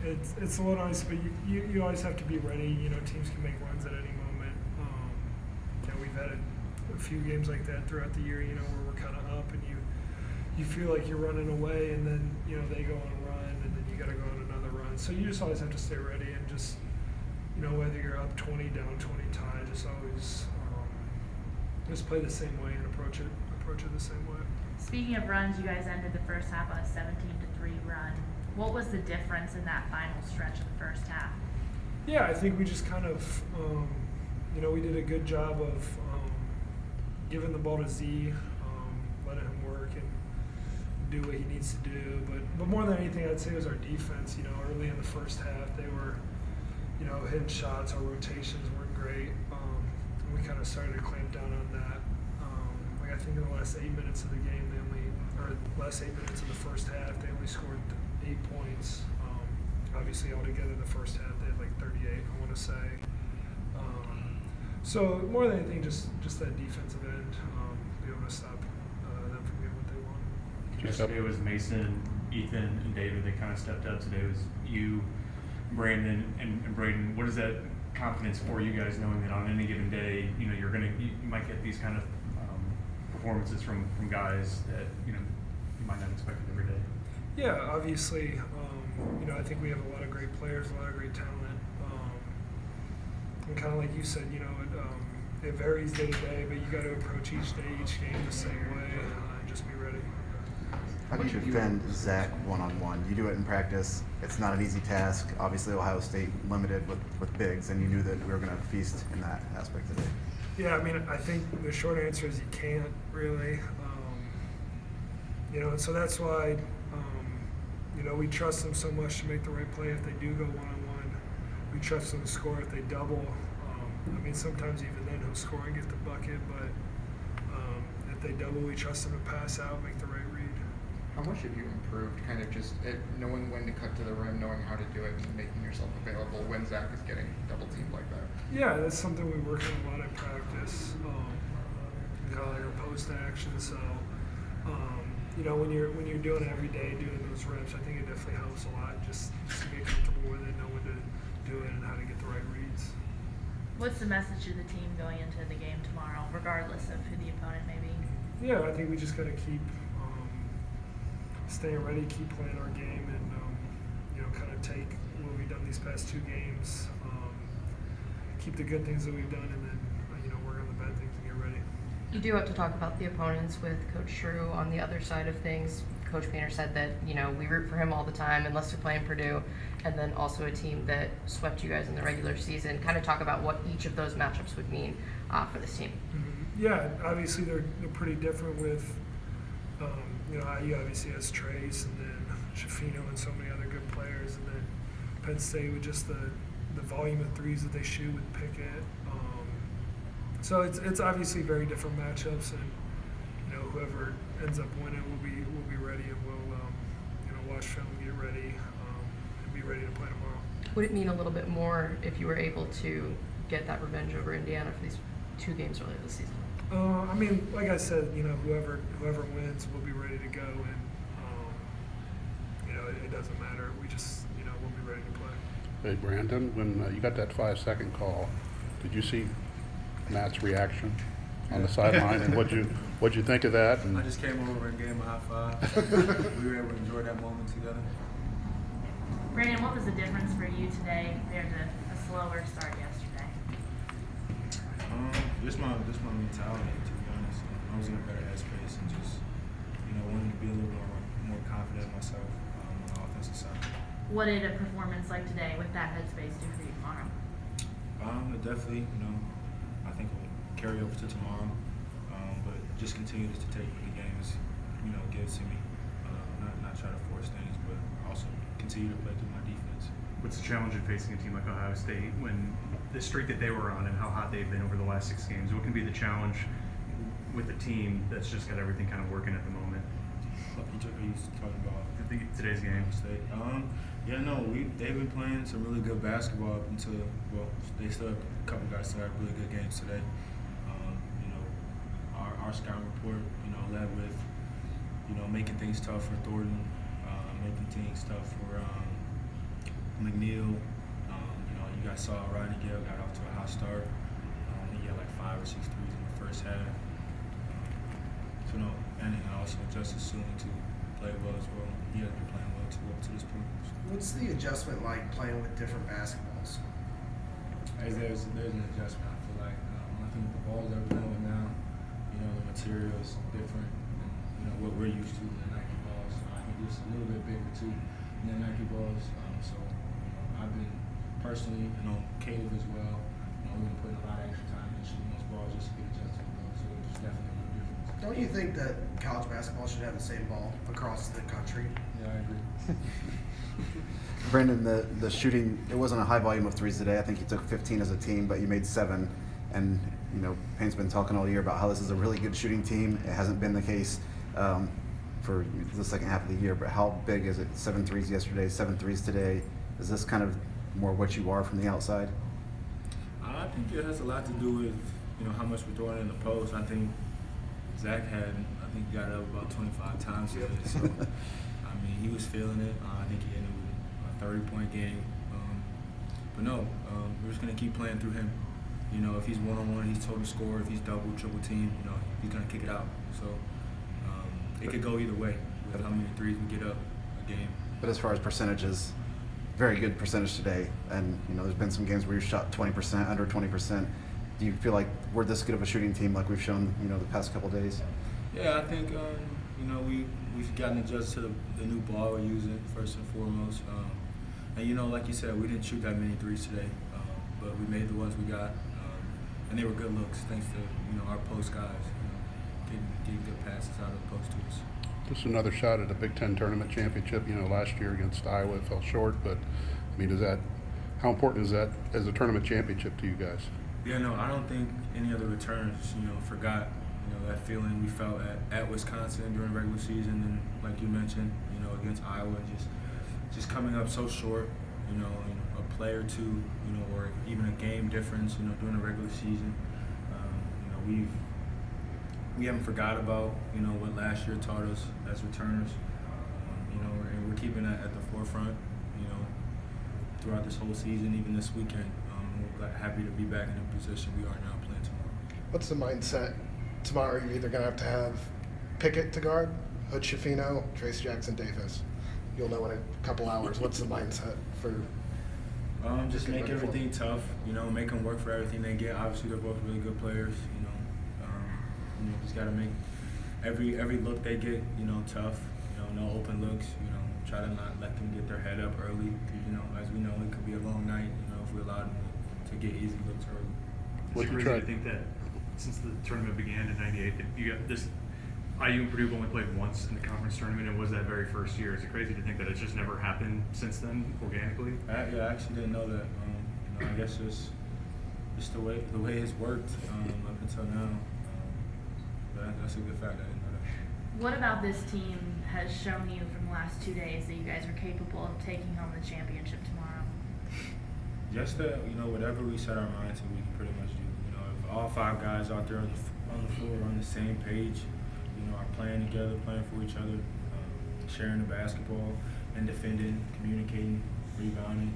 It's a little nice, but you always have to be ready. You know, teams can make runs at any moment. You know, we've had a few games like that throughout the year. You know, where we're kind of up and you feel like you're running away, and then you know they go on a run, and then you got to go on another run. So you just always have to stay ready and just, you know, whether you're up 20, down 20, tied, just always just play the same way and approach it the same way. Speaking of runs, you guys ended the first half on a 17-3 run. What was the difference in that final stretch of the first half? Yeah, I think we just kind of, you know, we did a good job of giving the ball to Z, letting him work and do what he needs to do. But more than anything, I'd say it was our defense. You know, early in the first half, they were, you know, hitting shots. Our rotations weren't great. And we kind of started to clamp down on that. Like I think in the last 8 minutes of the game, last 8 minutes of the first half, they only scored 8 points. Obviously, altogether, the first half they had like 38. I want to say. So more than anything, just that defensive end, be able to stop them from getting what they want. Yesterday was Mason, Ethan, and David. They kind of stepped up. Today was you, Brandon, and Braden. What is that confidence for you guys, knowing that on any given day, you know, you might get these kind of performances from guys that you might not expect it every day? Yeah, obviously, you know, I think we have a lot of great players, a lot of great talent. And kind of like you said, you know, it varies day to day, but you got to approach each day, each game the same way, and just be ready. How do you defend Zach one-on-one? You do it in practice. It's not an easy task. Obviously, Ohio State limited with bigs, and you knew that we were going to feast in that aspect today. Yeah, I mean, I think the short answer is you can't really. You know, and so that's why, you know, we trust them so much to make the right play if they do go one-on-one. We trust them to score if they double. I mean, sometimes even then he'll score and get the bucket, but if they double, we trust them to pass out, make the right read. How much have you improved, kind of just knowing when to cut to the rim, knowing how to do it, and making yourself available when Zach is getting double teamed like that? Yeah, that's something we work on a lot in practice. Kind of like our post action. So, you know, when you're doing it every day, doing those reps, I think it definitely helps a lot just to get comfortable with it, know when to do it, and how to get the right reads. What's the message to the team going into the game tomorrow, regardless of who the opponent may be? Yeah, I think we just got to keep staying ready, keep playing our game, and you know, kind of take what we've done these past 2 games, keep the good things that we've done, and then you know, work on the bad things and get ready. You do have to talk about the opponents with Coach Shrew on the other side of things. Coach Painter said that, you know, we root for him all the time unless they're playing Purdue, and then also a team that swept you guys in the regular season. Kind of talk about what each of those matchups would mean for this team. Mm-hmm. Yeah, obviously they're pretty different with, you know, IU obviously has Trace and then Shafino and so many other good players, and then Penn State with just the volume of threes that they shoot with Pickett. So it's obviously very different matchups, and you know, whoever ends up winning will be ready, and we'll you know, watch film, get ready, and be ready to play tomorrow. Would it mean a little bit more if you were able to get that revenge over Indiana for these 2 games earlier this season? I mean, like I said, you know, whoever wins will be ready to go, and you know, it doesn't matter. We just, you know, we'll be ready to play. Hey, Brandon, when you got that 5-second call, did you see Matt's reaction on the sideline, and what'd you think of that? And I just came over and gave him a high five. We were able to enjoy that moment together. Brandon, what was the difference for you today compared to a slower start yesterday? Just my mentality, to be honest. I was in a better headspace and just, you know, wanted to be a little more confident in myself on the offensive side. What did a performance like today with that headspace do for you tomorrow? It definitely, you know, I think it will carry over to tomorrow. But just continue to take what the game is, you know, gives to me. Not try to force things, but also continue to play through my defense. What's the challenge in facing a team like Ohio State when the streak that they were on and how hot they've been over the last 6 games? What can be the challenge with a team that's just got everything kind of working at the moment? Are you talking about today's game? State? Yeah, no, they've been playing some really good basketball up until, well, they still have a couple guys that had really good games today. You know, our scouting report, you know, led with, you know, making things tough for Thornton, making things tough for McNeil. You know, you guys saw Rodney Gale got off to a hot start. I think he had like 5 or 6 threes in the first half. So no, and also Justice Soon to play well as well. He has been playing well too up to this point. What's the adjustment like playing with different basketballs? There's an adjustment. I feel like I think the balls that we're playing with now, you know, the material is different than what we're used to in the Nike balls. I think it's a little bit bigger too than the Nike balls. So I've been personally, Caleb as well. We've been putting a lot of extra time in shooting those balls just to get adjusted to those. So it's definitely a little different. Don't you think that college basketball should have the same ball across the country? Yeah, I agree. Brandon, the shooting, it wasn't a high volume of threes today. I think you took 15 as a team, but you made 7. And, Payne's been talking all year about how this is a really good shooting team. It hasn't been the case for the second half of the year, but how big is it? 7 threes yesterday, 7 threes today. Is this kind of more what you are from the outside? I think it has a lot to do with, how much we're throwing in the post. I think Zach got up about 25 times today. So, he was feeling it. I think he ended with a 30-point game. But no, we're just going to keep playing through him. If he's one-on-one, he's total score. If he's double, triple team, he's going to kick it out. So it could go either way with how many threes we get up a game. But as far as percentages, very good percentage today. And, there's been some games where you shot 20%, under 20%. Do you feel like we're this good of a shooting team like we've shown, the past couple of days? Yeah, I think, we've gotten adjusted to the new ball we're using, first and foremost. And, like you said, we didn't shoot that many threes today, but we made the ones we got. And they were good looks, thanks to, our post guys, getting good passes out of the post to us. Just another shot at a Big Ten tournament championship. Last year against Iowa, it fell short, but how important is that as a tournament championship to you guys? Yeah, no, I don't think any other returners, forgot, that feeling we felt at Wisconsin during the regular season, and like you mentioned, against Iowa, just coming up so short, a play or two, or even a game difference, during the regular season. We haven't forgot about, what last year taught us as returners, and we're keeping that at the forefront, throughout this whole season, even this weekend. We're happy to be back in the position we are now playing tomorrow. What's the mindset tomorrow? You're either going to have Pickett to guard, Hood Schifino, Trace Jackson Davis. You'll know in a couple hours. What's the mindset for? Just make everything tough. Make them work for everything they get. Obviously, they're both really good players. Just got to make every look they get, tough. No open looks. Try to not let them get their head up early. As we know, it could be a long night. If we allow them to get easy looks early. It's crazy to think that since the tournament began in '98, that you got this. IU and Purdue only played once in the conference tournament, and was that very first year. Is it crazy to think that it's just never happened since then, organically? I actually didn't know that. I guess just the way it's worked up until now. But that's a good fact. I didn't know that. What about this team has shown you from the last 2 days that you guys are capable of taking home the championship tomorrow? Just that, whatever we set our mind to, we can pretty much do. If all 5 guys out there on the floor are on the same page, are playing together, playing for each other, sharing the basketball and defending, communicating, rebounding,